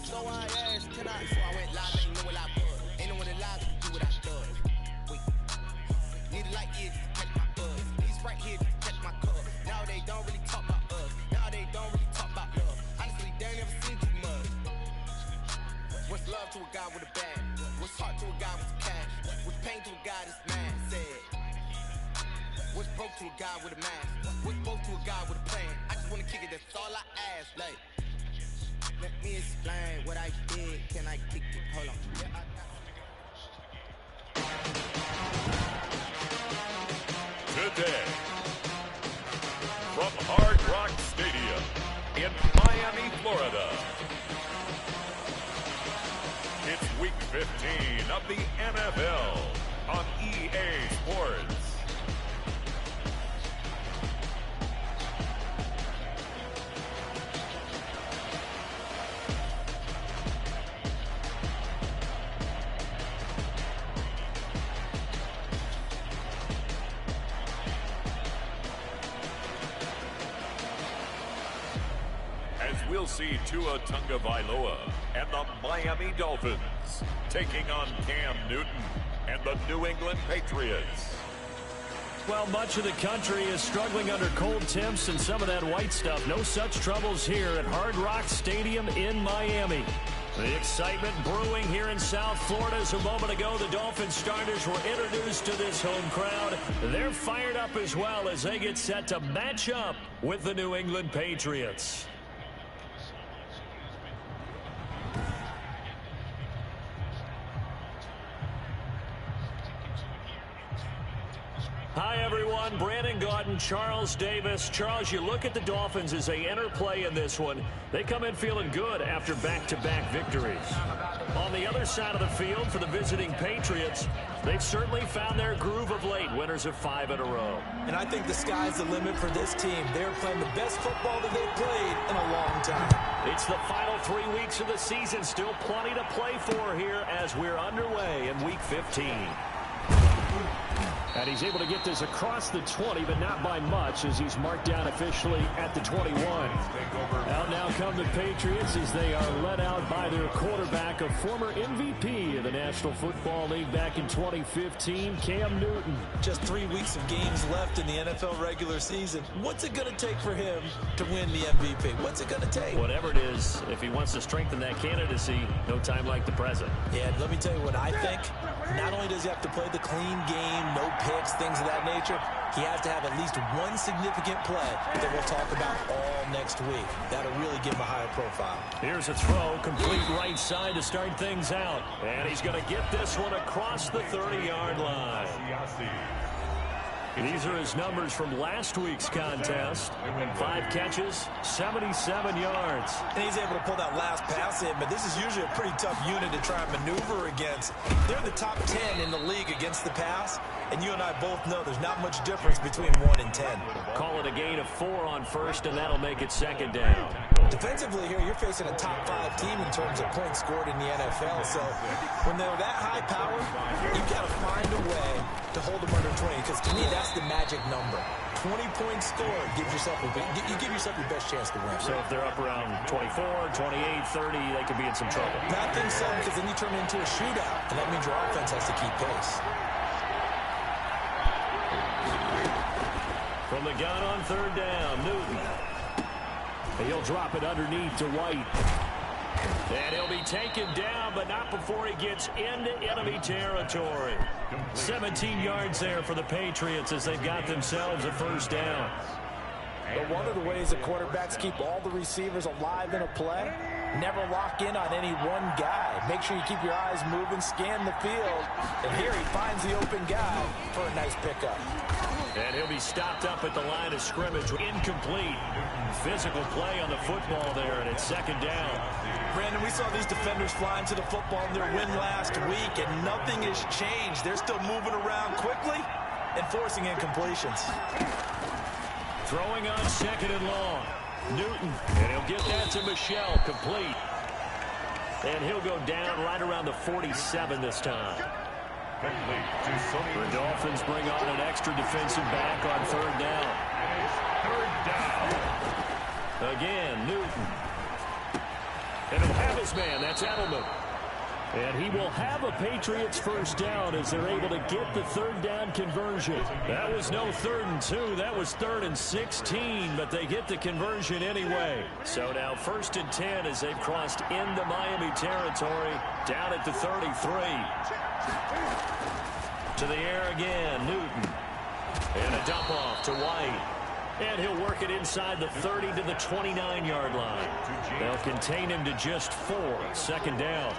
So I asked, can I? Before I went live, ain't know what I was. Ain't no one alive to do what I does. Wait. Need a light here to catch my buzz. These right here to catch my cup. Now they don't really talk about us. Now they don't really talk about love. Honestly, they ain't never seen too much. What's love to a guy with a bag? What's heart to a guy with cash? What's pain to a guy that's mad? Said. What's broke to a guy with a mask? What's broke to a guy with a plan? I just wanna kick it, that's all I ask. Like, let me explain what I did. Can I kick it? Hold on. Today, from Hard Rock Stadium in Miami, Florida, it's Week 15 of the NFL on EA Sports. We'll see Tua Tagovailoa and the Miami Dolphins taking on Cam Newton and the New England Patriots. Well, much of the country is struggling under cold temps and some of that white stuff. No such troubles here at Hard Rock Stadium in Miami. The excitement brewing here in South Florida. As a moment ago, the Dolphins starters were introduced to this home crowd. They're fired up as well as they get set to match up with the New England Patriots. Hi, everyone. Brandon Gaudin, Charles Davis. Charles, you look at the Dolphins as they enter play in this one. They come in feeling good after back-to-back victories. On the other side of the field for the visiting Patriots, they've certainly found their groove of late, winners of 5 in a row. And I think the sky's the limit for this team. They're playing the best football that they've played in a long time. It's the final 3 weeks of the season. Still plenty to play for here as we're underway in Week 15. And he's able to get this across the 20, but not by much as he's marked down officially at the 21. Out now come the Patriots as they are led out by their quarterback, a former MVP of the National Football League back in 2015, Cam Newton. Just 3 weeks of games left in the NFL regular season. What's it going to take for him to win the MVP? What's it going to take? Whatever it is, if he wants to strengthen that candidacy, no time like the present. Yeah, let me tell you what I think. Not only does he have to play the clean game, no picks, things of that nature, he has to have at least one significant play that we'll talk about all next week. That'll really give him a higher profile. Here's a throw, complete right side to start things out. And he's going to get this one across the 30-yard line. These are his numbers from last week's contest. 5 catches, 77 yards. And he's able to pull that last pass in, but this is usually a pretty tough unit to try and maneuver against. They're the top 10 in the league against the pass, and you and I both know there's not much difference between 1 and 10. Call it a gain of 4 on first, and that'll make it second down. Defensively here, you're facing a top 5 team in terms of points scored in the NFL, so when they're that high power, you've got to find a way to hold them under 20, because to me, that's the magic number. 20 points scored gives yourself you give yourself your best chance to win. So if they're up around 24, 28, 30, they could be in some trouble. I think so, because then you turn it into a shootout, and that means your offense has to keep pace. From the gun on 3rd down, Newton. And he'll drop it underneath to White. And he'll be taken down, but not before he gets into enemy territory. 17 yards there for the Patriots as they've got themselves a 1st down. But one of the ways that quarterbacks keep all the receivers alive in a play, never lock in on any one guy. Make sure you keep your eyes moving, scan the field. And here he finds the open guy for a nice pickup. And he'll be stopped up at the line of scrimmage. Incomplete. Physical play on the football there, and it's 2nd down. Brandon, we saw these defenders flying to the football in their win last week, and nothing has changed. They're still moving around quickly and forcing incompletions. Throwing on 2nd and long. Newton, and he'll get that to Michelle, complete. And he'll go down right around the 47 this time. The Dolphins bring on an extra defensive back on 3rd down. Again, Newton. And he'll have his man. That's Edelman. And he will have a Patriots first down as they're able to get the third down conversion. That was no 3rd and 2. That was 3rd and 16, but they get the conversion anyway. So now 1st and 10 as they've crossed into Miami territory, down at the 33. To the air again, Newton. And a dump off to White. And he'll work it inside the 30 to the 29-yard line. They'll contain him to just 4, 2nd down.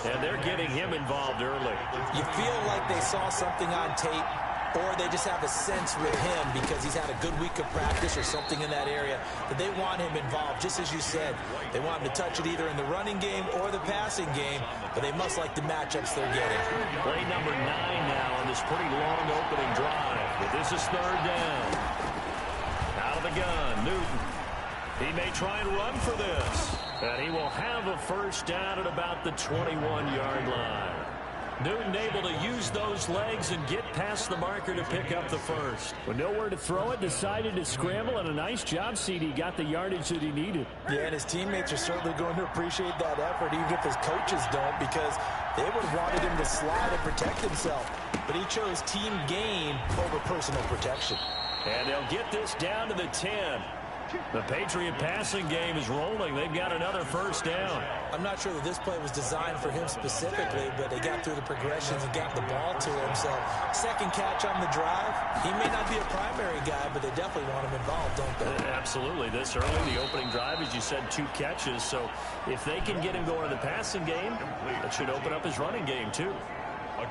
And they're getting him involved early. You feel like they saw something on tape, or they just have a sense with him because he's had a good week of practice or something in that area that they want him involved. Just as you said, they want him to touch it either in the running game or the passing game, but they must like the matchups they're getting. Play number 9 now on this pretty long opening drive. But this is 3rd down. Out of the gun, Newton. He may try and run for this. And he will have a first down at about the 21-yard line. Newton able to use those legs and get past the marker to pick up the first. With nowhere to throw it, decided to scramble, and a nice job, CD. Got the yardage that he needed. Yeah, and his teammates are certainly going to appreciate that effort, even if his coaches don't, because they would have wanted him to slide and protect himself. But he chose team gain over personal protection. And they'll get this down to the 10. The Patriot passing game is rolling. They've got another first down. I'm not sure that this play was designed for him specifically, but they got through the progressions and got the ball to him. So, second catch on the drive. He may not be a primary guy, but they definitely want him involved, don't they? Absolutely. This early, the opening drive, as you said, 2 catches. So, if they can get him going in the passing game, that should open up his running game, too.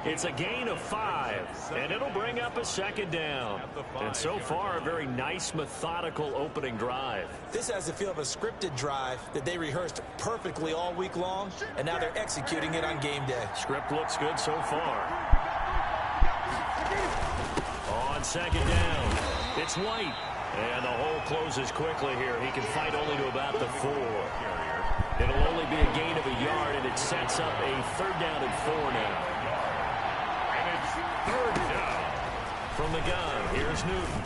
It's a gain of 5, and it'll bring up a 2nd down. And so far, a very nice, methodical opening drive. This has the feel of a scripted drive that they rehearsed perfectly all week long, and now they're executing it on game day. Script looks good so far. On 2nd down, it's White. And the hole closes quickly here. He can fight only to about the 4. It'll only be a gain of a yard, and it sets up a 3rd down and 4 now. 3rd down. From the gun, here's Newton.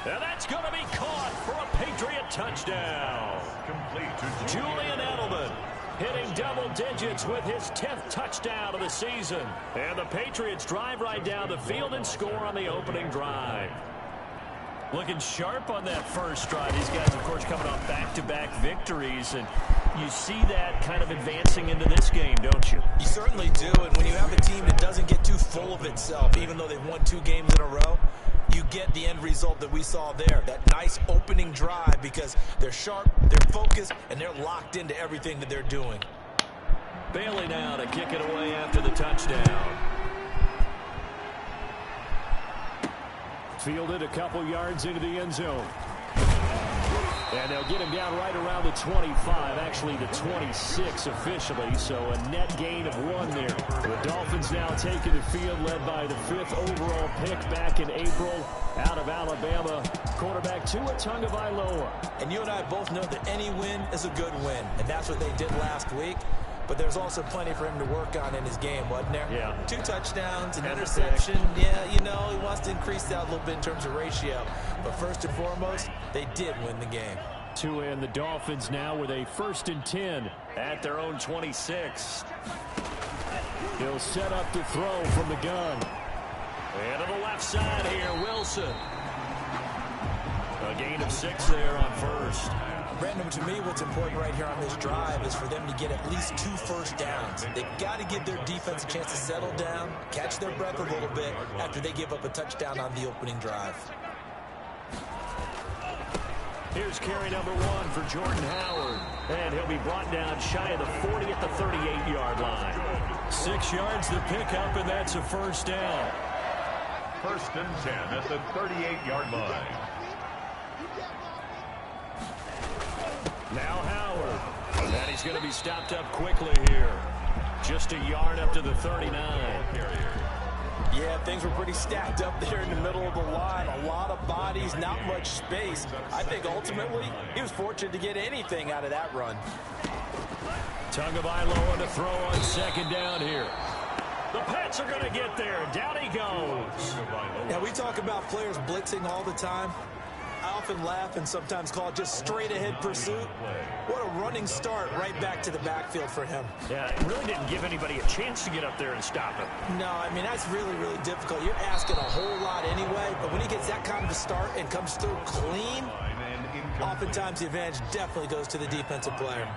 And that's going to be caught for a Patriot touchdown. Complete to Julian Edelman hitting double digits with his 10th touchdown of the season. And the Patriots drive right down the field and score on the opening drive. Looking sharp on that first drive. These guys, of course, coming off back-to-back victories, and you see that kind of advancing into this game, don't you? You certainly do, and when you have a team that doesn't get too full of itself, even though they've won 2 games in a row, you get the end result that we saw there, that nice opening drive, because they're sharp, they're focused, and they're locked into everything that they're doing. Bailey now to kick it away after the touchdown. Fielded a couple yards into the end zone. And they'll get him down right around the 25, actually the 26 officially, so a net gain of 1 there. The Dolphins now taking the field, led by the 5th overall pick back in April out of Alabama, quarterback Tua Tagovailoa. And you and I both know that any win is a good win, and that's what they did last week. But there's also plenty for him to work on in his game, wasn't there? Yeah. 2 touchdowns, an interception. Yeah, you know, he wants to increase that a little bit in terms of ratio. But first and foremost, they did win the game. Tua and the Dolphins now with a 1st and 10 at their own 26. He'll set up the throw from the gun. And to the left side here, Wilson. A gain of 6 there on first. Brandon, to me, what's important right here on this drive is for them to get at least 2 first downs. They've got to give their defense a chance to settle down, catch their breath a little bit after they give up a touchdown on the opening drive. Here's carry number 1 for Jordan Howard. And he'll be brought down shy of the 40 at the 38-yard line. 6 yards to pick up, and that's a first down. 1st and 10 at the 38-yard line. Now Howard. And he's going to be stopped up quickly here. Just a yard up to the 39. Yeah, things were pretty stacked up there in the middle of the line. A lot of bodies, not much space. I think ultimately he was fortunate to get anything out of that run. Tagovailoa to throw on 2nd down here. The Pats are going to get there. Down he goes. Now, we talk about players blitzing all the time. I often laugh and sometimes call it just straight-ahead pursuit. What a running start right back to the backfield for him. Yeah, it really didn't give anybody a chance to get up there and stop him. No, I mean, that's really, really difficult. You're asking a whole lot anyway, but when he gets that kind of a start and comes through clean, oftentimes the advantage definitely goes to the defensive player.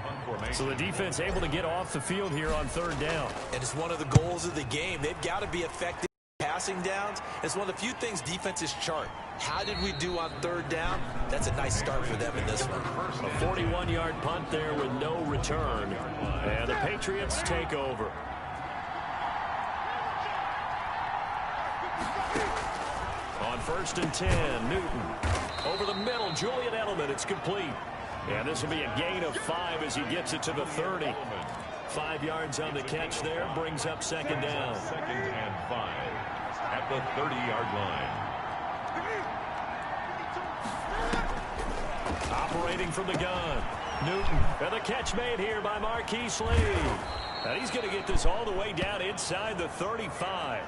So the defense able to get off the field here on third down. And it's one of the goals of the game. They've got to be effective passing downs. It's one of the few things defenses chart. How did we do on third down? That's a nice start for them in this one. A 41-yard punt there with no return. And the Patriots take over. On 1st and 10, Newton. Over the middle, Julian Edelman. It's complete. And this will be a gain of 5 as he gets it to the 30. 5 yards on the catch there. Brings up second down. 2nd and 5 at the 30-yard line. Operating from the gun. Newton. And the catch made here by Marquise Lee. And he's going to get this all the way down inside the 35.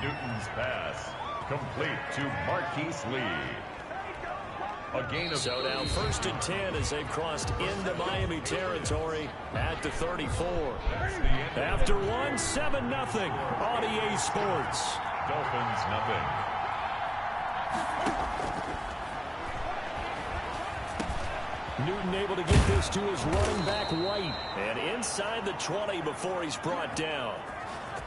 Newton's pass complete to Marquise Lee. A gain of so now 1st and 10 as they've crossed into Miami territory at the 34. After one, 7-0 on EA Sports. Dolphins nothing. Newton able to get this to his running back White. And inside the 20 before he's brought down.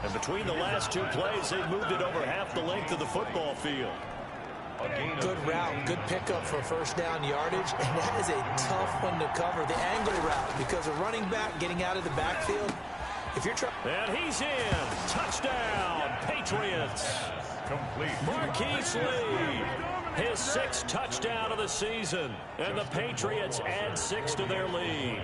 And between the last two plays, they've moved it over half the length of the football field. Good route, good pickup for first down yardage, and that is a tough one to cover, the angle route, because a running back getting out of the backfield, if you're trying... And he's in. Touchdown, Patriots. Complete. Marquise Lee, his 6th touchdown of the season, and the Patriots add 6 to their lead.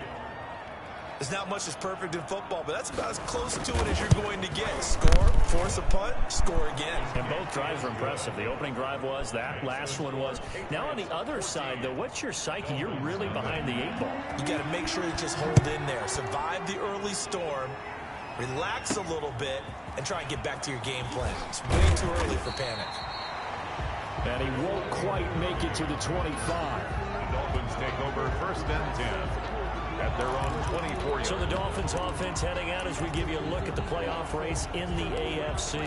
There's not much that's perfect in football, but that's about as close to it as you're going to get. Score, force a punt, score again. And both drives were impressive. The opening drive was, that last one was. Now on the other side, though, what's your psyche? You're really behind the 8 ball. You got to make sure you just hold in there. Survive the early storm, relax a little bit, and try and get back to your game plan. It's way too early for panic. And he won't quite make it to the 25. The Dolphins take over 1st and 10. At their own 24. So the Dolphins offense heading out as we give you a look at the playoff race in the AFC.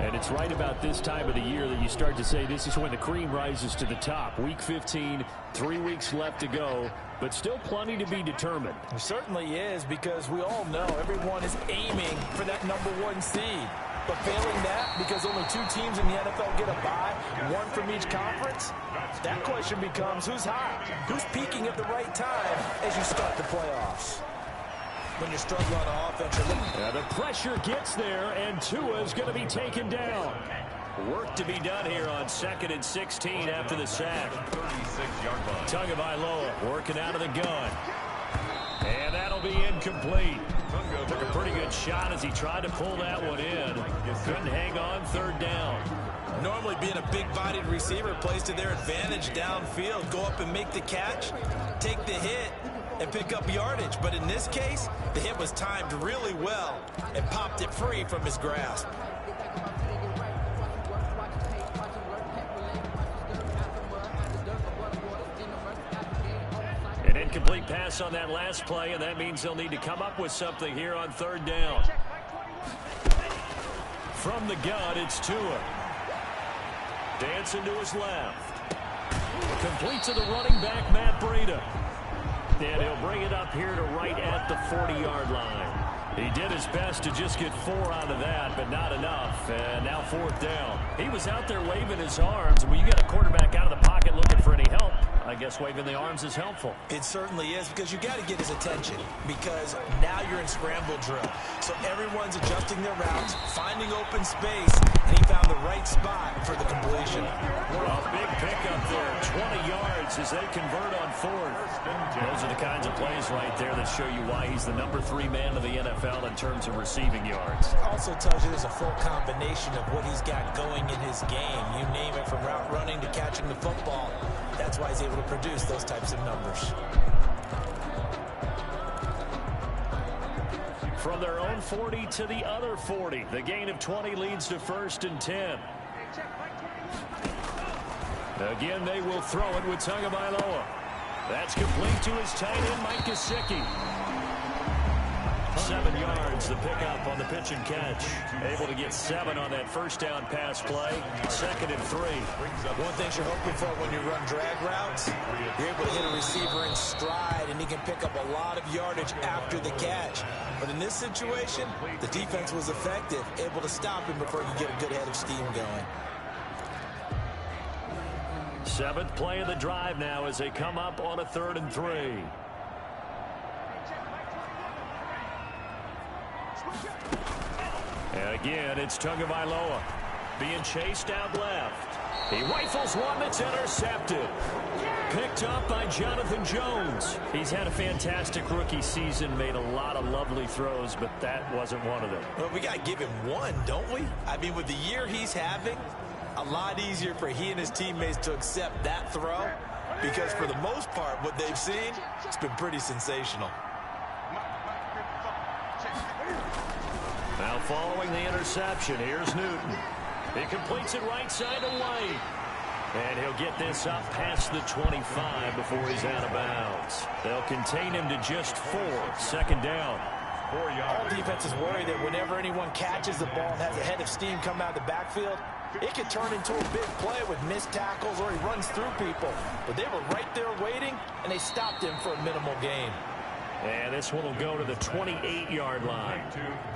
And it's right about this time of the year that you start to say this is when the cream rises to the top. Week 15, 3 weeks left to go, but still plenty to be determined. It certainly is, because we all know everyone is aiming for that #1 seed. But failing that, because only 2 teams in the NFL get a bye, 1 from each conference, that question becomes who's hot? Who's peaking at the right time as you start the playoffs? When you're struggling on offense, the pressure gets there, and Tua's going to be taken down. Work to be done here on 2nd and 16 after the sack. 36-yard line. Tagovailoa working out of the gun. And that'll be incomplete. Took a pretty good shot as he tried to pull that one in. Couldn't hang on 3rd down. Normally being a big-bodied receiver plays to their advantage downfield. Go up and make the catch, take the hit, and pick up yardage. But in this case, the hit was timed really well and popped it free from his grasp. An incomplete pass on that last play, and that means they'll need to come up with something here on 3rd down. From the gun, it's Tua. Dancing to his left. Complete to the running back, Matt Breida. And he'll bring it up here to right at the 40-yard line. He did his best to just get 4 out of that, but not enough. And now 4th down. He was out there waving his arms. When you get a quarterback out of the pocket looking for any help, I guess waving the arms is helpful. It certainly is, because you got to get his attention, because now you're in scramble drill. So everyone's adjusting their routes, finding open space, and he found the right spot for the completion. A big pickup there, 20 yards as they convert on 4th. Those are the kinds of plays right there that show you why he's the #3 man of the NFL in terms of receiving yards. Also tells you there's a full combination of what he's got going in his game. You name it, from route running to catching the football. That's why he's able to produce those types of numbers. From their own 40 to the other 40. The gain of 20 leads to 1st and 10. Again, they will throw it with Tagovailoa. That's complete to his tight end, Mike Gesicki. 7 yards, the pickup on the pitch and catch. Able to get 7 on that first down pass play. 2nd and 3. One thing you're hoping for when you run drag routes, you're able to hit a receiver in stride, and he can pick up a lot of yardage after the catch. But in this situation, the defense was effective, able to stop him before he could get a good head of steam going. 7th play of the drive now as they come up on a 3rd and 3. And again, it's Tagovailoa being chased out left. He rifles one that's intercepted. Picked up by Jonathan Jones. He's had a fantastic rookie season, made a lot of lovely throws, but that wasn't one of them. Well, we got to give him one, don't we? I mean, with the year he's having, a lot easier for he and his teammates to accept that throw, because for the most part, what they've seen, it's been pretty sensational. Now following the interception, here's Newton. He completes it right side to White. And he'll get this up past the 25 before he's out of bounds. They'll contain him to just 4. 2nd down. All defenses worry that whenever anyone catches the ball and has a head of steam come out of the backfield, it could turn into a big play with missed tackles or he runs through people. But they were right there waiting, and they stopped him for a minimal gain. And this one will go to the 28-yard line.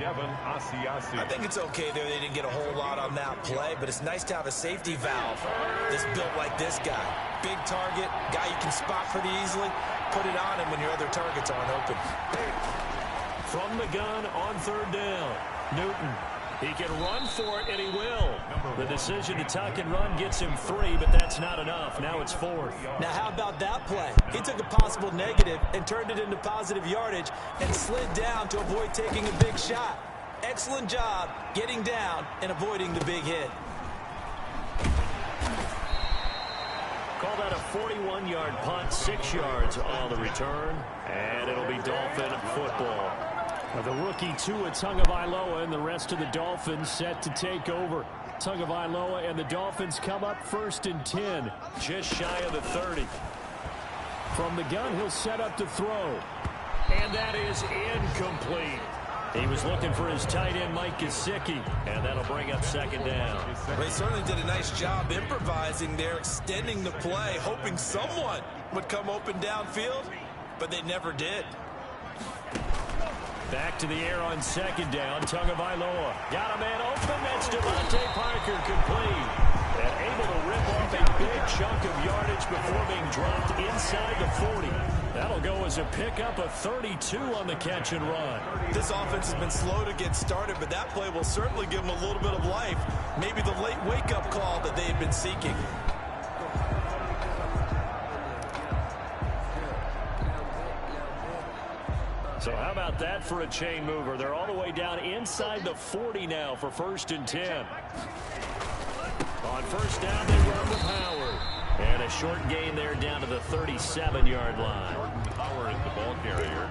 I think it's okay there. They didn't get a whole lot on that play, but it's nice to have a safety valve that's built like this guy. Big target, guy you can spot pretty easily. Put it on him when your other targets aren't open. From the gun on 3rd down, Newton. He can run for it, and he will. The decision to tuck and run gets him 3, but that's not enough. Now it's 4th. Now, how about that play? He took a possible negative and turned it into positive yardage and slid down to avoid taking a big shot. Excellent job getting down and avoiding the big hit. Call that a 41-yard punt, 6 yards on the return, and it'll be Dolphin football. The rookie Tua Tagovailoa and the rest of the Dolphins set to take over. Tagovailoa and the Dolphins come up 1st and 10. Just shy of the 30. From the gun, he'll set up to throw. And that is incomplete. He was looking for his tight end, Mike Gesicki, and that'll bring up 2nd down. They certainly did a nice job improvising there, extending the play, hoping someone would come open downfield, but they never did. Back to the air on 2nd down. Tagovailoa got a man open. That's Devontae Parker complete. And able to rip off a big chunk of yardage before being dropped inside the 40. That'll go as a pickup of 32 on the catch and run. This offense has been slow to get started, but that play will certainly give them a little bit of life. Maybe the late wake-up call that they had been seeking. So how about that for a chain mover? They're all the way down inside the 40 now for 1st and 10. On 1st down, they run with Howard. And a short gain there down to the 37-yard line. Howard, the ball carrier.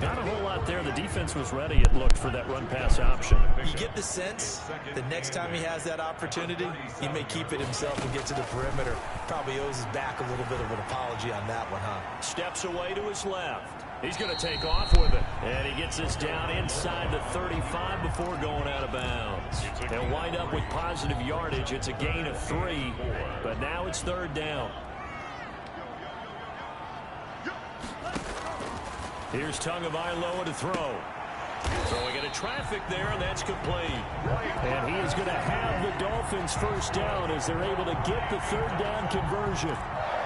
Not a whole lot there. The defense was ready, it looked, for that run-pass option. You get the sense that next time he has that opportunity, he may keep it himself and get to the perimeter. Probably owes his back a little bit of an apology on that one, huh? Steps away to his left. He's going to take off with it. And he gets this down inside the 35 before going out of bounds. They'll wind up with positive yardage. It's a gain of 3, but now it's 3rd down. Here's Tagovailoa to throw. Throwing into traffic there, and that's complete. And he is going to have the Dolphins 1st down as they're able to get the 3rd down conversion.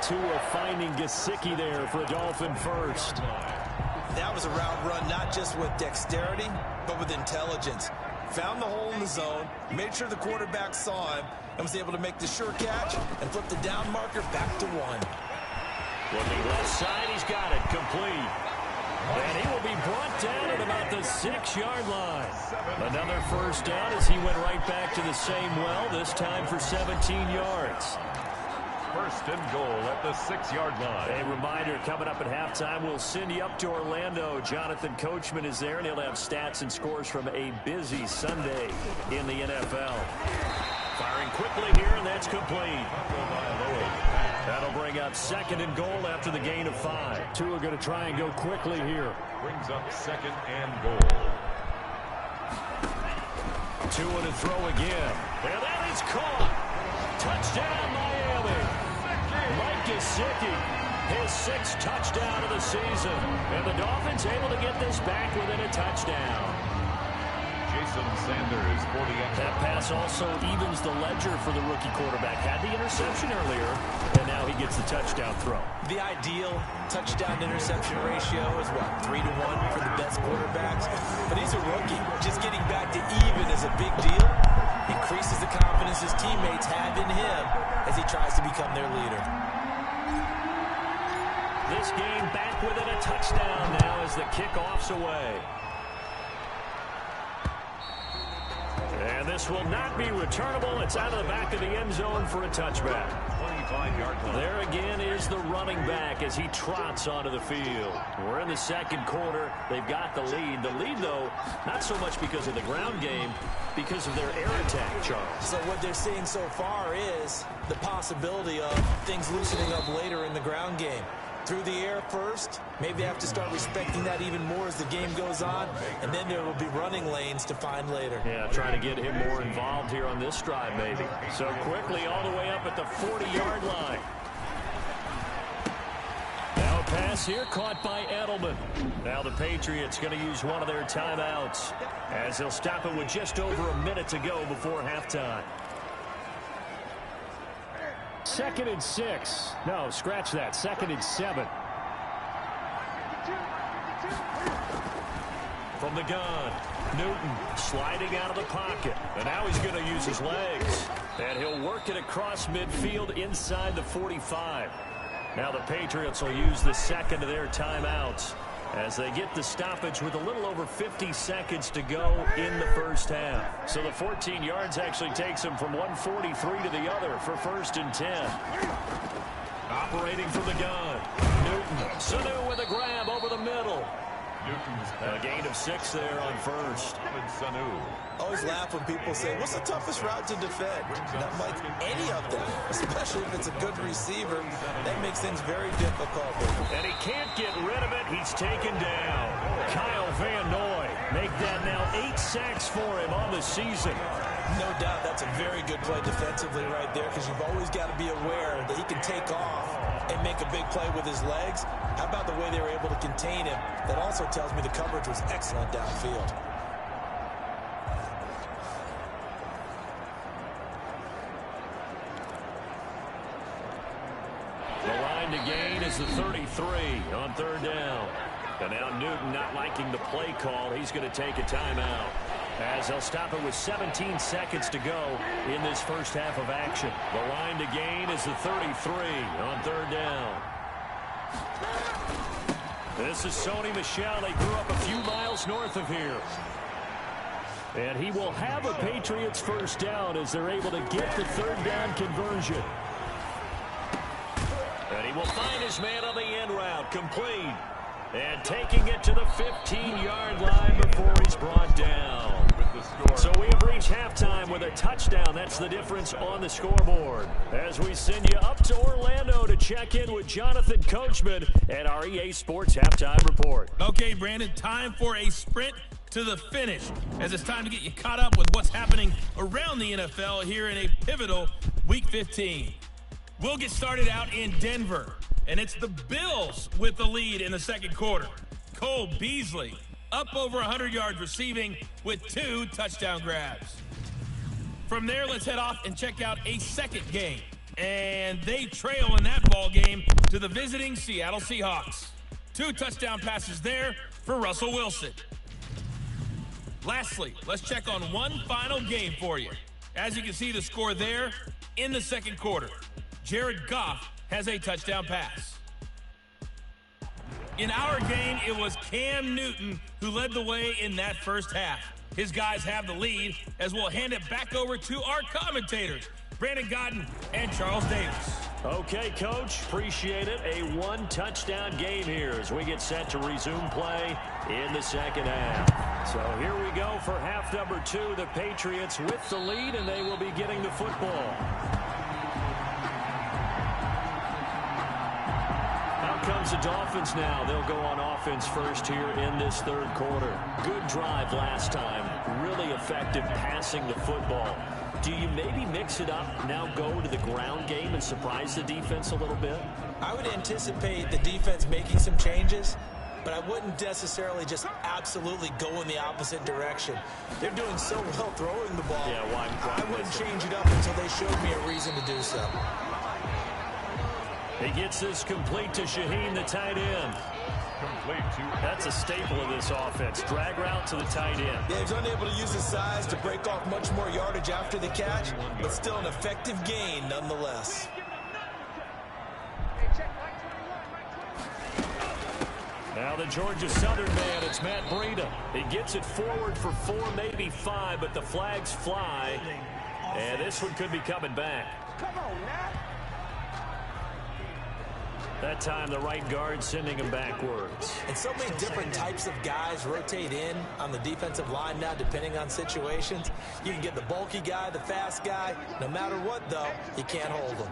Tua finding Gesicki there for a Dolphin 1st. That was a route run not just with dexterity, but with intelligence. Found the hole in the zone, made sure the quarterback saw him, and was able to make the sure catch and flip the down marker back to 1. Looking left side, he's got it, complete. And he will be brought down at about the 6-yard line. Another 1st down as he went right back to the same well, this time for 17 yards. 1st and goal at the 6-yard line. A reminder, coming up at halftime, we'll send you up to Orlando. Jonathan Coachman is there, and he'll have stats and scores from a busy Sunday in the NFL. Firing quickly here, and that's complete. That'll bring up 2nd and goal after the gain of 5. Tua going to try and go quickly here. Brings up 2nd and goal. Tua to throw again. And that is caught. Touchdown, Miami. Mike Gesicki, his 6th touchdown of the season. And the Dolphins able to get this back within a touchdown. Jason Sanders for the end. That pass also evens the ledger for the rookie quarterback. Had the interception earlier, and now he gets the touchdown throw. The ideal touchdown-interception ratio is, what, 3-1 for the best quarterbacks? But he's a rookie. Just getting back to even is a big deal. Increases the confidence his teammates have in him as he tries to become their leader. This game back within a touchdown now as the kickoff's away. And this will not be returnable. It's out of the back of the end zone for a touchback. 25-yard line. There again is the running back as he trots onto the field. We're in the 2nd quarter. They've got the lead. The lead, though, not so much because of the ground game, because of their air attack, Charles. So what they're seeing so far is the possibility of things loosening up later in the ground game. Through the air first. Maybe they have to start respecting that even more as the game goes on. And then there will be running lanes to find later. Yeah, trying to get him more involved here on this drive, maybe. So quickly all the way up at the 40-yard line. Now a pass here caught by Edelman. Now the Patriots going to use one of their timeouts as they'll stop it with just over a minute to go before halftime. 2nd and 6. No, scratch that. 2nd and 7. From the gun, Newton sliding out of the pocket. And now he's going to use his legs. And he'll work it across midfield inside the 45. Now the Patriots will use the 2nd of their timeouts as they get the stoppage with a little over 50 seconds to go in the first half. So the 14 yards actually takes them from 143 to the other for 1st and 10. Operating from the gun, Newton. Sanu with a grab over the middle. A gain of 6 there on 1st. Sanu. Always laugh when people say, what's the toughest route to defend? Not like any of them, especially if it's a good receiver. That makes things very difficult. And he can't get rid of it. He's taken down. Kyle Van Noy make that now 8 sacks for him on the season. No doubt that's a very good play defensively right there because you've always got to be aware that he can take off and make a big play with his legs. How about the way they were able to contain him? That also tells me the coverage was excellent downfield. The line to gain is the 33 on 3rd down. And now Newton not liking the play call. He's going to take a timeout as they'll stop it with 17 seconds to go in this first half of action. The line to gain is the 33 on 3rd down. This is Sony Michel. They grew up a few miles north of here. And he will have a Patriots first down as they're able to get the 3rd down conversion. And he will find his man on the end route, complete. And taking it to the 15-yard line before he's brought down. So we have reached halftime with a touchdown. That's the difference on the scoreboard. As we send you up to Orlando to check in with Jonathan Coachman and our EA Sports Halftime Report. Okay, Brandon, time for a sprint to the finish, as it's time to get you caught up with what's happening around the NFL here in a pivotal Week 15. We'll get started out in Denver, and it's the Bills with the lead in the 2nd quarter. Cole Beasley up over 100 yards receiving with 2 touchdown grabs. From there, let's head off and check out a 2nd game. And they trail in that ball game to the visiting Seattle Seahawks. 2 touchdown passes there for Russell Wilson. Lastly, let's check on one final game for you. As you can see the score there in the 2nd quarter. Jared Goff has a touchdown pass. In our game, it was Cam Newton who led the way in that first half. His guys have the lead as we'll hand it back over to our commentators, Brandon Godden and Charles Davis. Okay, Coach, appreciate it. A one-touchdown game here as we get set to resume play in the second half. So here we go for half number 2. The Patriots with the lead, and they will be getting the football. Out comes the Dolphins now. They'll go on offense first here in this third quarter. Good drive last time. Really effective passing the football. Do you maybe mix it up, now go to the ground game and surprise the defense a little bit? I would anticipate the defense making some changes, but I wouldn't necessarily just absolutely go in the opposite direction. They're doing so well throwing the ball. Yeah, why I wouldn't change it up until they showed me a reason to do so. He gets this complete to Shaheen, the tight end. That's a staple of this offense. Drag route to the tight end. Yeah, he's unable to use his size to break off much more yardage after the catch, but still an effective gain nonetheless. Now the Georgia Southern man, it's Matt Breida. He gets it forward for 4, maybe 5, but the flags fly. And this one could be coming back. Come on, Matt. That time the right guard sending him backwards. And so many different types of guys rotate in on the defensive line now depending on situations. You can get the bulky guy, the fast guy. No matter what, though, you can't hold him.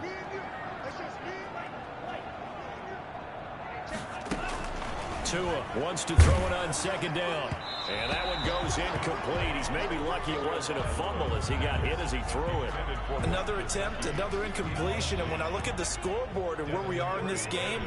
Tua wants to throw it on second down. And that one goes incomplete. He's maybe lucky it wasn't a fumble as he got hit as he threw it. Another attempt, another incompletion. And when I look at the scoreboard and where we are in this game,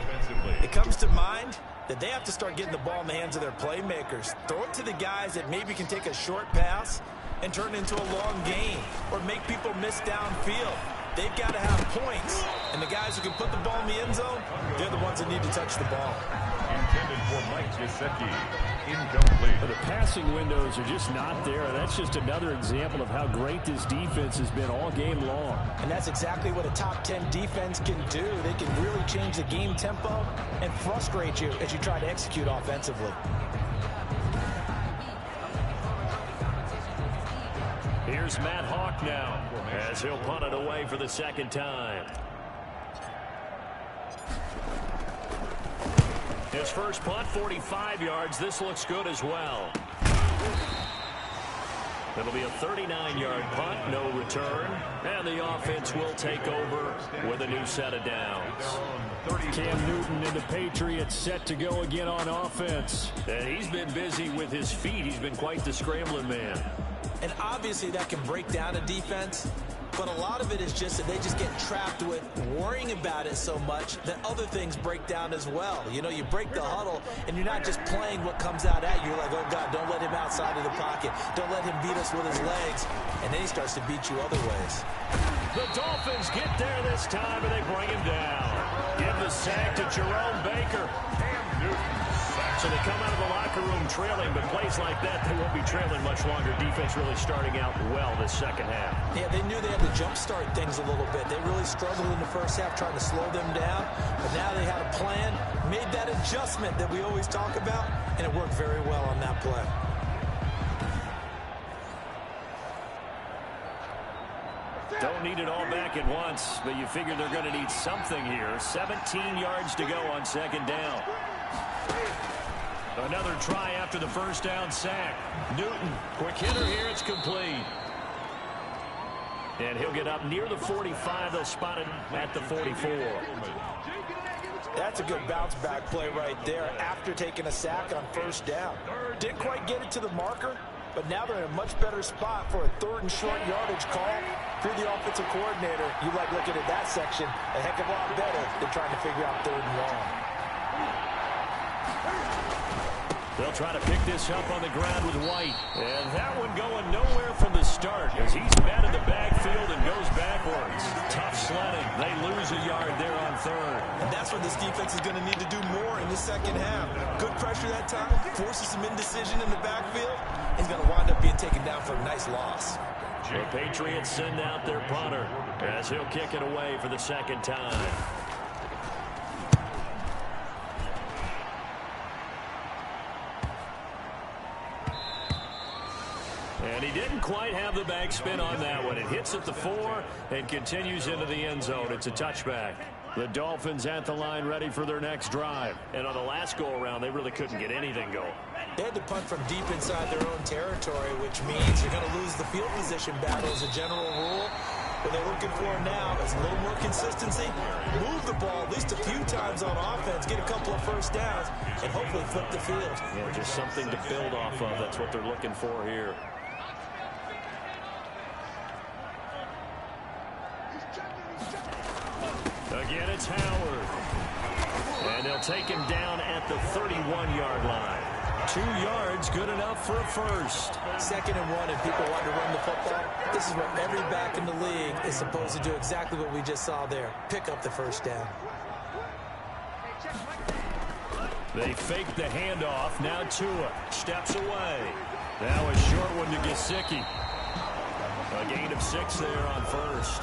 it comes to mind that they have to start getting the ball in the hands of their playmakers. Throw it to the guys that maybe can take a short pass and turn it into a long gain or make people miss downfield. They've got to have points. And the guys who can put the ball in the end zone, they're the ones that need to touch the ball. Intended for Mike Gesicki. Incomplete. But the passing windows are just not there. That's just another example of how great this defense has been all game long. And that's exactly what a top 10 defense can do. They can really change the game tempo and frustrate you as you try to execute offensively. Here's Matt Hawk now as he'll punt it away for the second time. His first punt, 45 yards. This looks good as well. It'll be a 39-yard punt, no return. And the offense will take over with a new set of downs. Cam Newton and the Patriots set to go again on offense. And he's been busy with his feet. He's been quite the scrambling man. And obviously that can break down a defense, but a lot of it is just that they just get trapped with worrying about it so much that other things break down as well. You know, you break the huddle, and you're not just playing what comes out at you. You're like, oh, God, don't let him outside of the pocket. Don't let him beat us with his legs. And then he starts to beat you other ways. The Dolphins get there this time, and they bring him down. Give the sack to Jerome Baker. So they come out of the locker room trailing, but plays like that, they won't be trailing much longer. Defense really starting out well this second half. Yeah, they knew they had to jumpstart things a little bit. They really struggled in the first half trying to slow them down, but now they had a plan, made that adjustment that we always talk about, and it worked very well on that play. Don't need it all back at once, but you figure they're going to need something here. 17 yards to go on second down. Another try after the first down sack. Newton, quick hitter here, it's complete. And he'll get up near the 45. They'll spot it at the 44. That's a good bounce back play right there after taking a sack on first down. Didn't quite get it to the marker, but now they're in a much better spot for a third and short yardage call. If you're the offensive coordinator, you like looking at that section a heck of a lot better than trying to figure out third and long. They'll try to pick this up on the ground with White. And that one going nowhere from the start as he's met in the backfield and goes backwards. Tough sledding. They lose a yard there on third. And that's what this defense is going to need to do more in the second half. Good pressure that time. Forces some indecision in the backfield. He's going to wind up being taken down for a nice loss. The Patriots send out their punter as he'll kick it away for the second time. And he didn't quite have the backspin on that one. It hits at the 4 and continues into the end zone. It's a touchback. The Dolphins at the line ready for their next drive. And on the last go-around, they really couldn't get anything going. They had to punt from deep inside their own territory, which means you're going to lose the field position battle as a general rule. What they're looking for now is a little more consistency. Move the ball at least a few times on offense, get a couple of first downs, and hopefully flip the field. Yeah, just something to build off of. That's what they're looking for here. Again, it's Howard. And they'll take him down at the 31-yard line. 2 yards, good enough for a first. 2nd and 1, and people want to run the football. This is what every back in the league is supposed to do, exactly what we just saw there. Pick up the first down. They fake the handoff. Now Tua steps away. Now a short one to Gesicki. A gain of 6 there on first.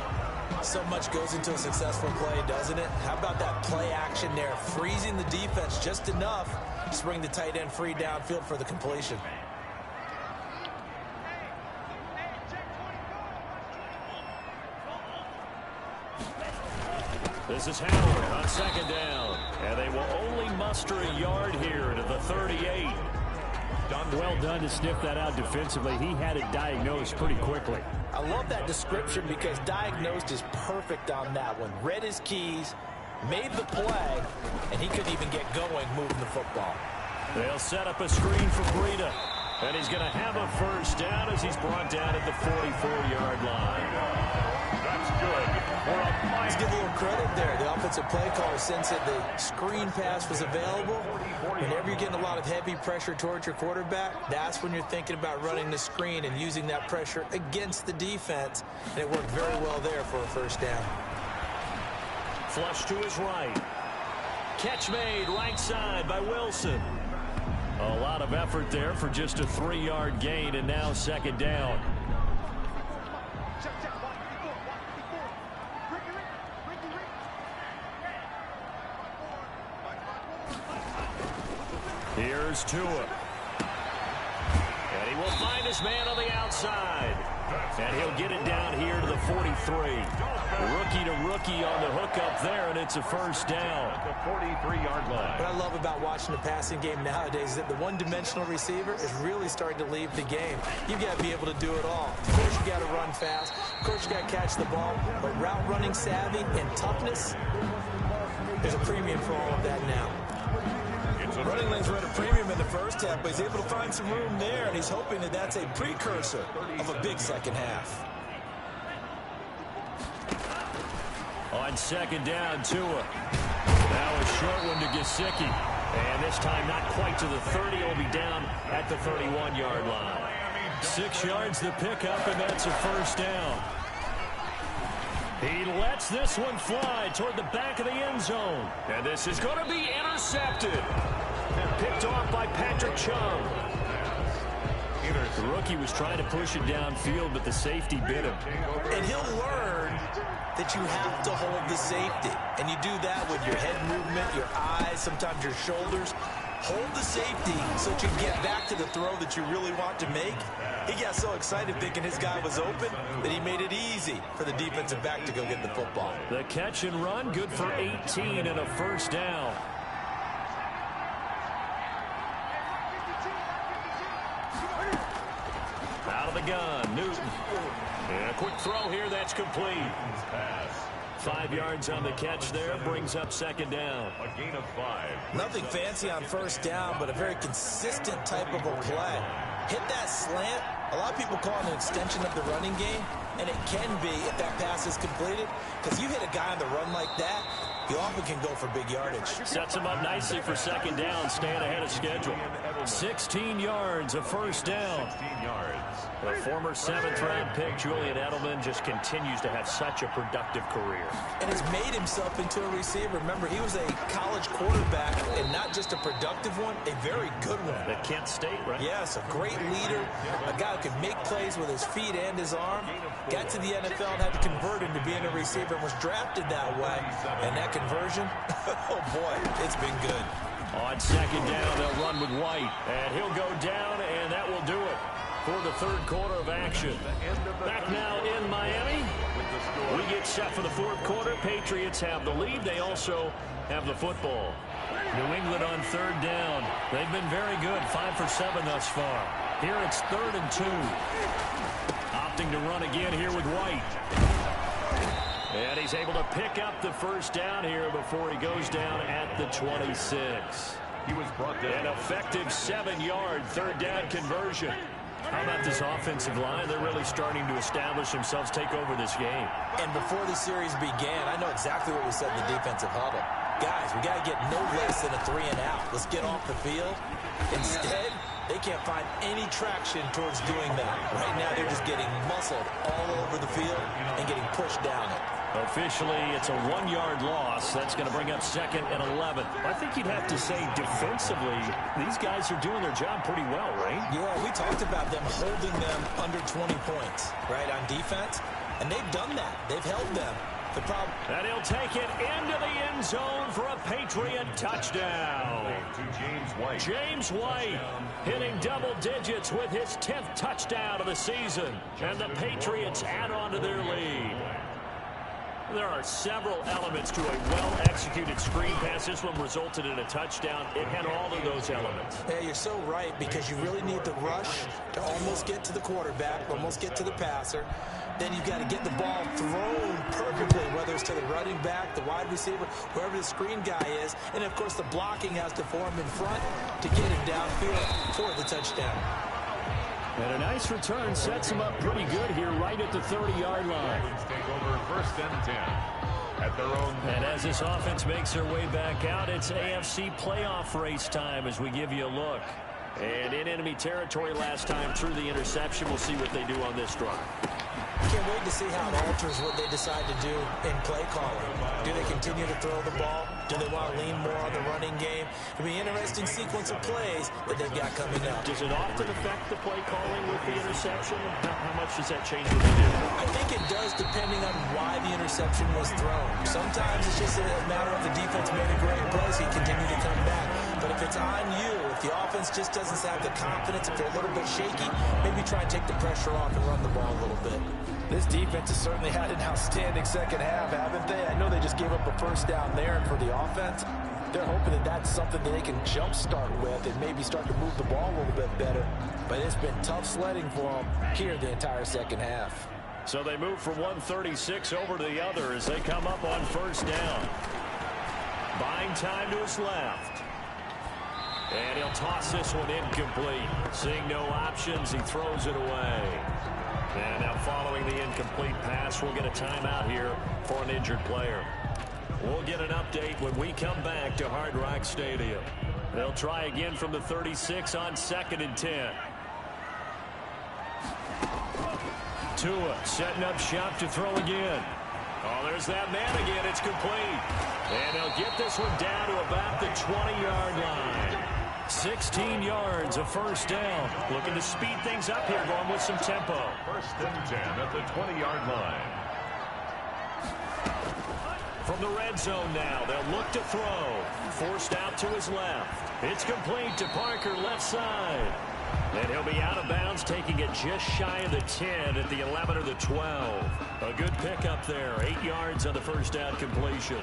So much goes into a successful play, doesn't it? How about that play action there? Freezing the defense just enough to bring the tight end free downfield for the completion. This is Howard on 2nd down. And they will only muster a yard here to the 38. Well done to sniff that out defensively. He had it diagnosed pretty quickly. I love that description because diagnosed is perfect on that one. Read his keys, made the play, and he couldn't even get going moving the football. They'll set up a screen for Breida. And he's going to have a first down as he's brought down at the 44-yard line. That's good. Let's give a little credit there. The offensive play caller sensed that the screen pass was available. Whenever you're getting a lot of heavy pressure towards your quarterback, that's when you're thinking about running the screen and using that pressure against the defense. And it worked very well there for a first down. Flush to his right. Catch made right side by Wilson. A lot of effort there for just a 3-yard gain, and now 2nd down. Here's Tua. And he will find his man on the outside. And he'll get it down here to the 43. Rookie to rookie on the hookup there, and it's a first down. At the 43-yard line. What I love about watching the passing game nowadays is that the one-dimensional receiver is really starting to leave the game. You've got to be able to do it all. Of course, you got to run fast. Of course, you got to catch the ball. But route running savvy and toughness, there's a premium for all of that now. Running lanes were at a premium in the first half, but he's able to find some room there, and he's hoping that that's a precursor of a big second half. On 2nd down, Tua. Now a short one to Gesicki. And this time not quite to the 30. He'll be down at the 31-yard line. 6 yards the pickup, and that's a first down. He lets this one fly toward the back of the end zone. And this is going to be intercepted. And picked off by Patrick Chung. The rookie was trying to push it downfield, but the safety bit him. And he'll learn that you have to hold the safety. And you do that with your head movement, your eyes, sometimes your shoulders. Hold the safety so that you can get back to the throw that you really want to make. He got so excited thinking his guy was open that he made it easy for the defensive back to go get the football. The catch and run, good for 18 and a first down. Out of the gun, Newton. And a quick throw here, that's complete. 5 yards on the catch there, brings up 2nd down. A gain of 5. Nothing fancy on first down, but a very consistent type of a play. Hit that slant. A lot of people call it an extension of the running game, and it can be if that pass is completed, because you hit a guy on the run like that, he often can go for big yardage. Sets him up nicely for 2nd down, staying ahead of schedule. 16 yards, a first down. 16 yards. The former 7th-round pick, Julian Edelman, just continues to have such a productive career. And has made himself into a receiver. Remember, he was a college quarterback, and not just a productive one, a very good one. At Kent State, right? Yes, a great leader, a guy who can make plays with his feet and his arm. Got to the NFL and had to convert into being a receiver and was drafted that way. And that conversion, oh boy, it's been good. On 2nd down, they'll run with White. And he'll go down, and that will do it for the 3rd quarter of action. Back now in Miami, We get set for the fourth quarter. Patriots have the lead. They also have the football. New England on third down. They've been very good, 5 for 7 thus far. Here it's 3rd and 2. Opting to run again here with White. And he's able to pick up the first down here before he goes down at the 26. He was brought down. An effective 7-yard third down conversion. How about this offensive line? They're really starting to establish themselves, take over this game. And before the series began, I know exactly what we said in the defensive huddle. Guys, we got to get no less than a 3-and-out. Let's get off the field. Instead, they can't find any traction towards doing that. Right now, they're just getting muscled all over the field and getting pushed down it. Officially, it's a 1-yard loss. That's going to bring up 2nd and 11. I think you'd have to say defensively, these guys are doing their job pretty well, right? Yeah, we talked about them holding them under 20 points, right, on defense. And they've done that. They've held them. The problem. And he'll take it into the end zone for a Patriot touchdown. To James White. James White hitting double digits with his 10th touchdown of the season. And the Patriots add on to their lead. There are several elements to a well-executed screen pass. This one resulted in a touchdown. It had all of those elements. Yeah, you're so right, because you really need the rush to almost get to the quarterback, almost get to the passer. Then you've got to get the ball thrown perfectly, whether it's to the running back, the wide receiver, wherever the screen guy is. And, of course, the blocking has to form in front to get him downfield for the touchdown. And a nice return sets him up pretty good here right at the 30-yard line. Take over 1st and 10 at their own. And as this offense makes their way back out, it's AFC playoff race time as we give you a look. And in enemy territory last time through the interception. We'll see what they do on this drive. Can't wait to see how it alters what they decide to do in play calling. Do they continue to throw the ball? Do they want to lean more on the running game? It'll be an interesting sequence of plays that they've got coming up. Does it often affect the play calling with the interception? How much does that change what they do? I think it does, depending on why the interception was thrown. Sometimes it's just a matter of the defense made a great play, so you continue to come back. But if it's on you, if the offense just doesn't have the confidence, if they're a little bit shaky, maybe try and take the pressure off and run the ball a little bit. This defense has certainly had an outstanding second half, haven't they? I know they just gave up a first down there, and for the offense, they're hoping that that's something that they can jumpstart with and maybe start to move the ball a little bit better. But it's been tough sledding for them here the entire second half. So they move from 136 over to the other as they come up on first down. Buying time to his left. And he'll toss this one incomplete. Seeing no options, he throws it away. And now following the incomplete pass, we'll get a timeout here for an injured player. We'll get an update when we come back to Hard Rock Stadium. They'll try again from the 36 on 2nd and 10. Tua setting up shop to throw again. Oh, there's that man again. It's complete. And they'll get this one down to about the 20-yard line. 16 yards, a first down. Looking to speed things up here, going with some tempo. 1st and 10 at the 20-yard line. From the red zone now, they'll look to throw. Forced out to his left. It's complete to Parker, left side. And he'll be out of bounds, taking it just shy of the 10 at the 11 or the 12. A good pickup there, 8 yards on the first down completion.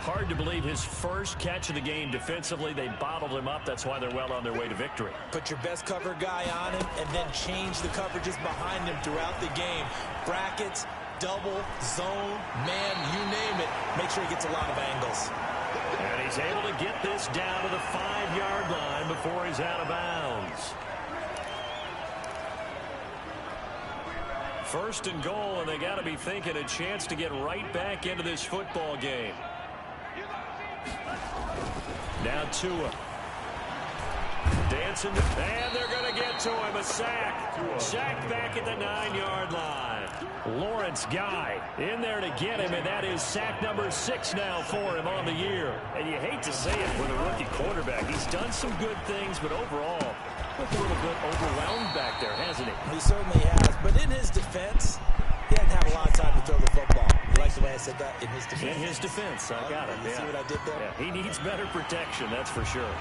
Hard to believe his first catch of the game defensively. They bottled him up. That's why they're well on their way to victory. Put your best cover guy on him and then change the coverages behind him throughout the game. Brackets, double, zone, man, you name it. Make sure he gets a lot of angles. And he's able to get this down to the 5-yard line before he's out of bounds. First and goal, and they got to be thinking a chance to get right back into this football game. Now Tua. Dancing, and they're going to get to him. A sack. Sack back at the 9-yard line. Lawrence Guy in there to get him, and that is sack number 6 now for him on the year. And you hate to say it with a rookie quarterback. He's done some good things, but overall, looked a little bit overwhelmed back there, hasn't he? He certainly has, but in his defense, he hadn't had a lot of time to throw the football. You like the way I said that? In his defense. In his defense, I got it. You see what I did there? Yeah, he needs better protection, that's for sure.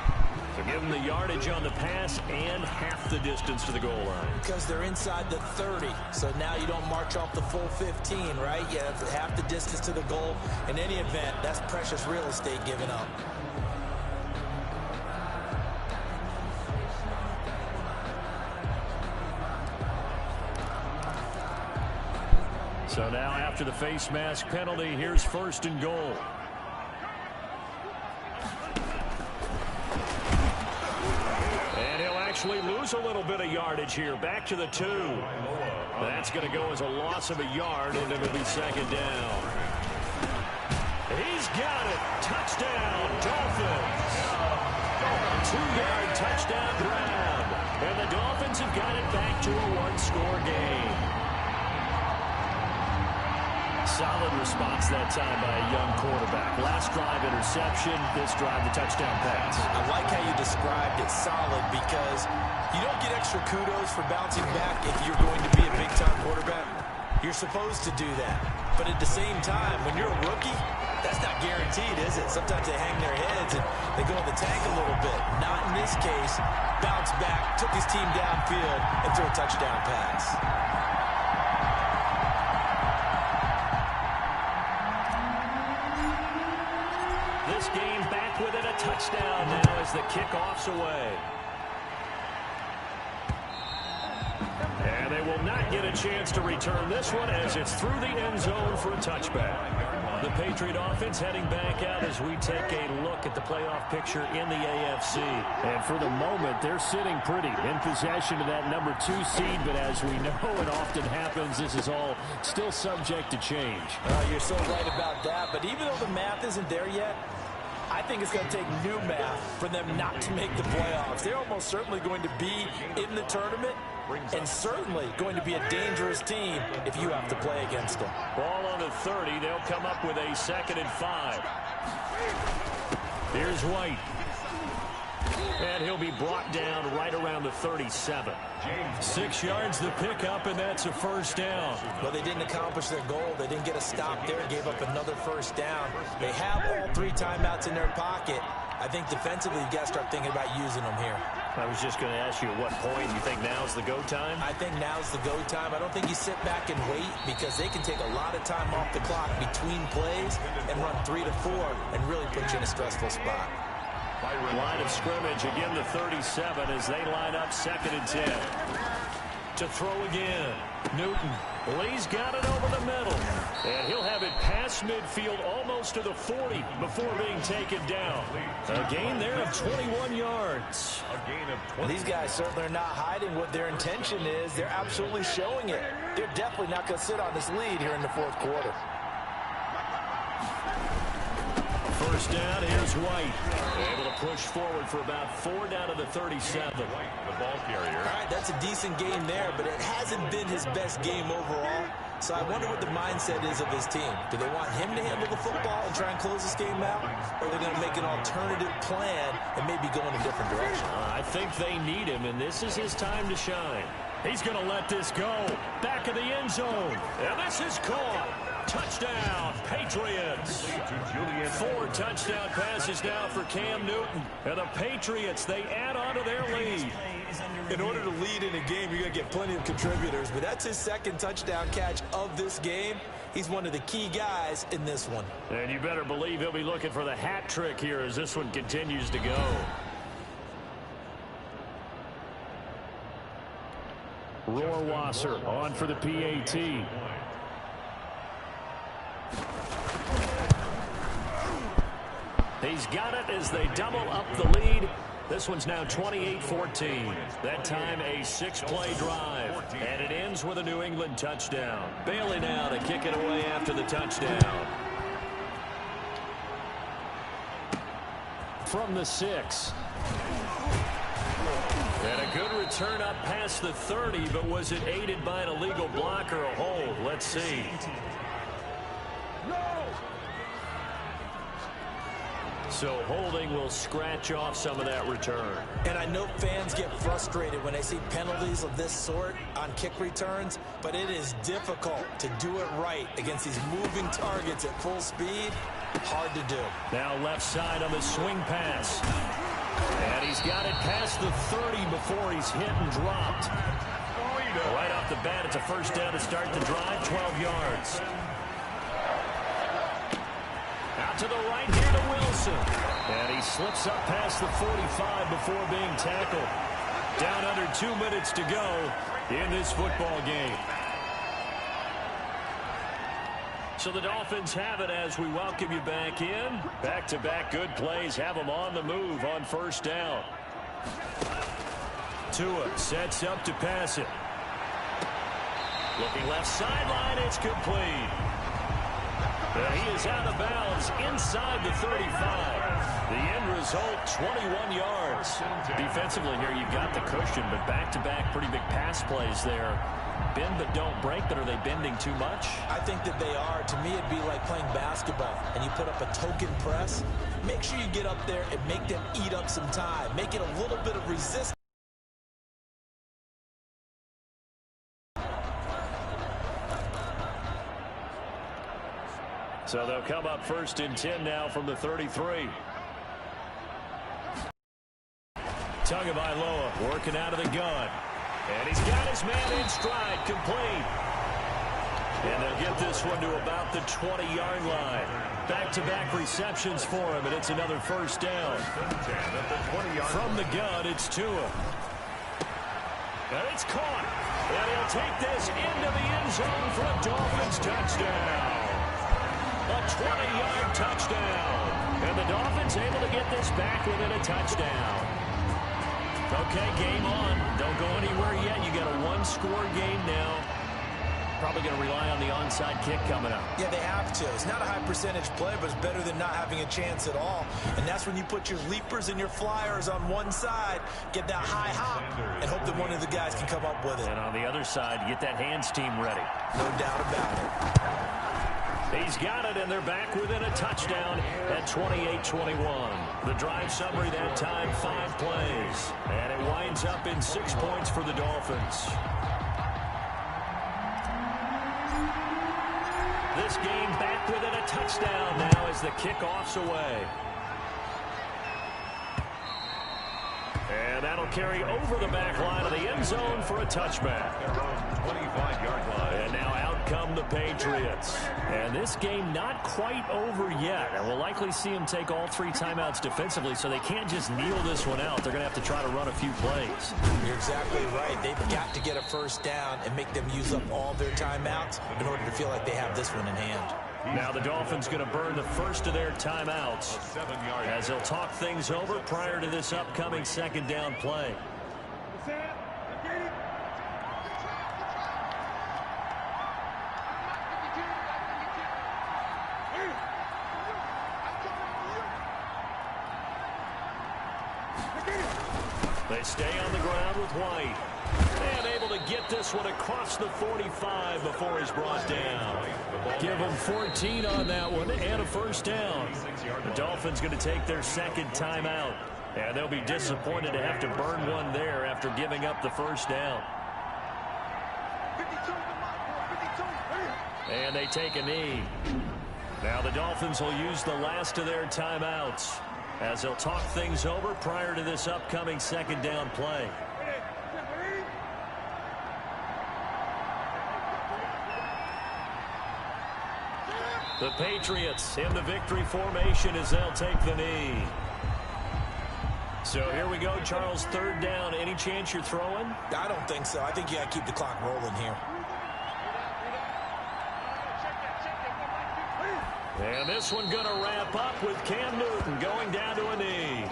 So give them the yardage on the pass and half the distance to the goal line. Because they're inside the 30. So now you don't march off the full 15, right? You have half the distance to the goal. In any event, that's precious real estate given up. So now after the face mask penalty, here's 1st and goal. And he'll actually lose a little bit of yardage here. Back to the 2. That's going to go as a loss of a yard, and it'll be 2nd down. He's got it. Touchdown, Dolphins. 2-yard touchdown grab. And the Dolphins have got it back to a 1-score game. Solid response that time by a young quarterback. Last drive interception, this drive the touchdown pass. I like how you described it, solid, because you don't get extra kudos for bouncing back if you're going to be a big-time quarterback. You're supposed to do that. But at the same time, when you're a rookie, that's not guaranteed, is it? Sometimes they hang their heads and they go in the tank a little bit. Not in this case. Bounce back, took his team downfield, and threw a touchdown pass. This game back within a touchdown now as the kickoff's away. And they will not get a chance to return this one as it's through the end zone for a touchback. The Patriot offense heading back out as we take a look at the playoff picture in the AFC. And for the moment, they're sitting pretty in possession of that number 2 seed. But as we know it often happens, this is all still subject to change. You're so right about that. But even though the math isn't there yet, I think it's going to take new math for them not to make the playoffs. They're almost certainly going to be in the tournament and certainly going to be a dangerous team if you have to play against them. Ball on the 30. They'll come up with a 2nd and 5. Here's White. And he'll be brought down right around the 37. 6 yards the pickup, and that's a 1st down. Well, they didn't accomplish their goal. They didn't get a stop there, gave up another 1st down. They have all 3 timeouts in their pocket. I think defensively you've got to start thinking about using them here. I was just going to ask you at what point you think now's the go time? I think now's the go time. I don't think you sit back and wait because they can take a lot of time off the clock between plays and run 3 to 4 and really put you in a stressful spot. Line of scrimmage, again the 37 as they line up 2nd and 10. To throw again. Newton. Well, he's got it over the middle. And he'll have it past midfield almost to the 40 before being taken down. A gain there of 21 yards. A gain of 20. Well, these guys certainly are not hiding what their intention is. They're absolutely showing it. They're definitely not going to sit on this lead here in the 4th quarter. 1st down, here's White. Able to push forward for about 4 down to the 37. The ball carrier. All right, that's a decent game there, but it hasn't been his best game overall. So I wonder what the mindset is of his team. Do they want him to handle the football and try and close this game out? Or are they going to make an alternative plan and maybe go in a different direction? I think they need him, and this is his time to shine. He's going to let this go. Back of the end zone. And this is caught. Touchdown, Patriots. 4 touchdown passes now for Cam Newton. And the Patriots, they add on to their lead. In order to lead in a game, you're going to get plenty of contributors. But that's his 2nd touchdown catch of this game. He's one of the key guys in this one. And you better believe he'll be looking for the hat trick here as this one continues to go. Rohrwasser on for the PAT. He's got it as they double up the lead. This one's now 28-14. That time a 6-play drive. And it ends with a New England touchdown. Bailey now to kick it away after the touchdown. From the 6. And a good return up past the 30, but was it aided by an illegal block or a hold? Let's see. So holding will scratch off some of that return. And I know fans get frustrated when they see penalties of this sort on kick returns, but it is difficult to do it right against these moving targets at full speed. Hard to do. Now left side on the swing pass. And he's got it past the 30 before he's hit and dropped. Right off the bat, it's a first down to start the drive, 12 yards. Out to the right here to Wilson. And he slips up past the 45 before being tackled. Down under 2 minutes to go in this football game. So the Dolphins have it as we welcome you back in. Back-to-back good plays have them on the move on first down. Tua sets up to pass it. Looking left sideline, it's complete. He is out of bounds inside the 35. The end result, 21 yards. Defensively here, you've got the cushion, but back-to-back pretty big pass plays there. Bend but don't break, but are they bending too much? I think that they are. To me, it'd be like playing basketball, and you put up a token press. Make sure you get up there and make them eat up some time. Make it a little bit of resistance. So they'll come up first and 10 now from the 33. Tagovailoa working out of the gun. And he's got his man in stride, complete. And they'll get this one to about the 20-yard line. Back-to-back receptions for him, and it's another first down. From the gun, it's Tua. And it's caught. And he'll take this into the end zone for a Dolphins touchdown. A 20-yard touchdown. And the Dolphins able to get this back within a touchdown. Okay, game on. Don't go anywhere yet. You got a one-score game now. Probably going to rely on the onside kick coming up. Yeah, they have to. It's not a high-percentage play, but it's better than not having a chance at all. And that's when you put your leapers and your flyers on one side, get that high hop, and hope that one of the guys can come up with it. And on the other side, get that hands team ready. No doubt about it. He's got it, and they're back within a touchdown at 28-21. The drive summary that time, 5 plays. And it winds up in 6 points for the Dolphins. This game back within a touchdown now as the kickoff's away. And that'll carry over the back line of the end zone for a touchback. 25-yard line. And now out come the Patriots. And this game not quite over yet. And we'll likely see them take all 3 timeouts defensively, so they can't just kneel this one out. They're going to have to try to run a few plays. You're exactly right. They've got to get a first down and make them use up all their timeouts in order to feel like they have this one in hand. Now the Dolphins going to burn the first of their timeouts as they'll talk things over prior to this upcoming second down play. They stay on the ground with White. And able to get this one across the 45 before he's brought down. Give him 14 on that one and a first down. The Dolphins going to take their second timeout. And they'll be disappointed to have to burn one there after giving up the first down. And they take a knee. Now the Dolphins will use the last of their timeouts as they'll talk things over prior to this upcoming second down play. The Patriots in the victory formation as they'll take the knee. So here we go, Charles, third down. Any chance you're throwing? I don't think so. I think you got to keep the clock rolling here. And this one going to wrap up with Cam Newton going down to a knee.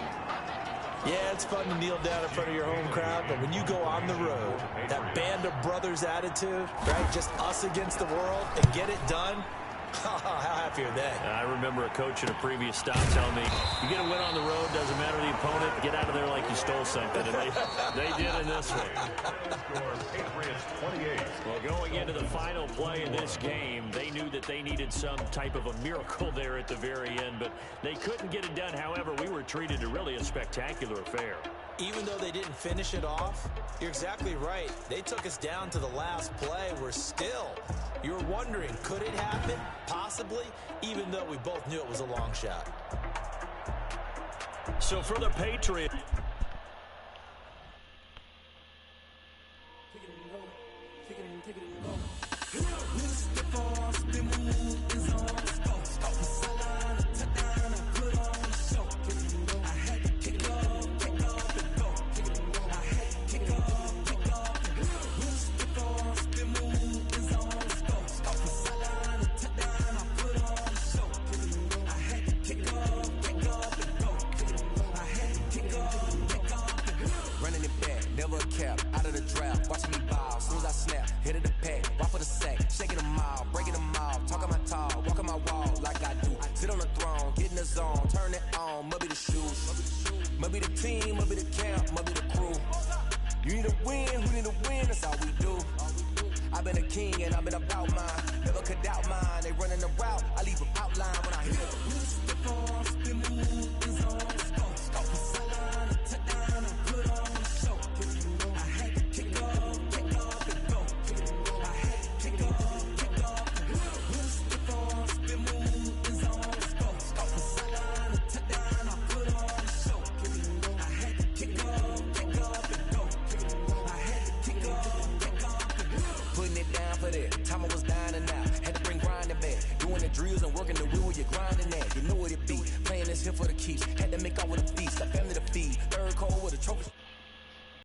Yeah, it's fun to kneel down in front of your home crowd, but when you go on the road, that band of brothers attitude, right, just us against the world, and get it done, how happy are they? I remember a coach at a previous stop telling me, you get a win on the road, doesn't matter the opponent, get out of there like you stole something. And they did in this one. Well, going into the final play in this game, they knew that they needed some type of a miracle there at the very end, but they couldn't get it done. However, we were treated to really a spectacular affair. Even though they didn't finish it off, you're exactly right. They took us down to the last play. We're still, you're wondering, could it happen? Possibly, even though we both knew it was a long shot. So for the Patriots. Drills and working the wheel, you're grinding that. You know what it be. Playing this here for the keeps. Had to make out with a feast.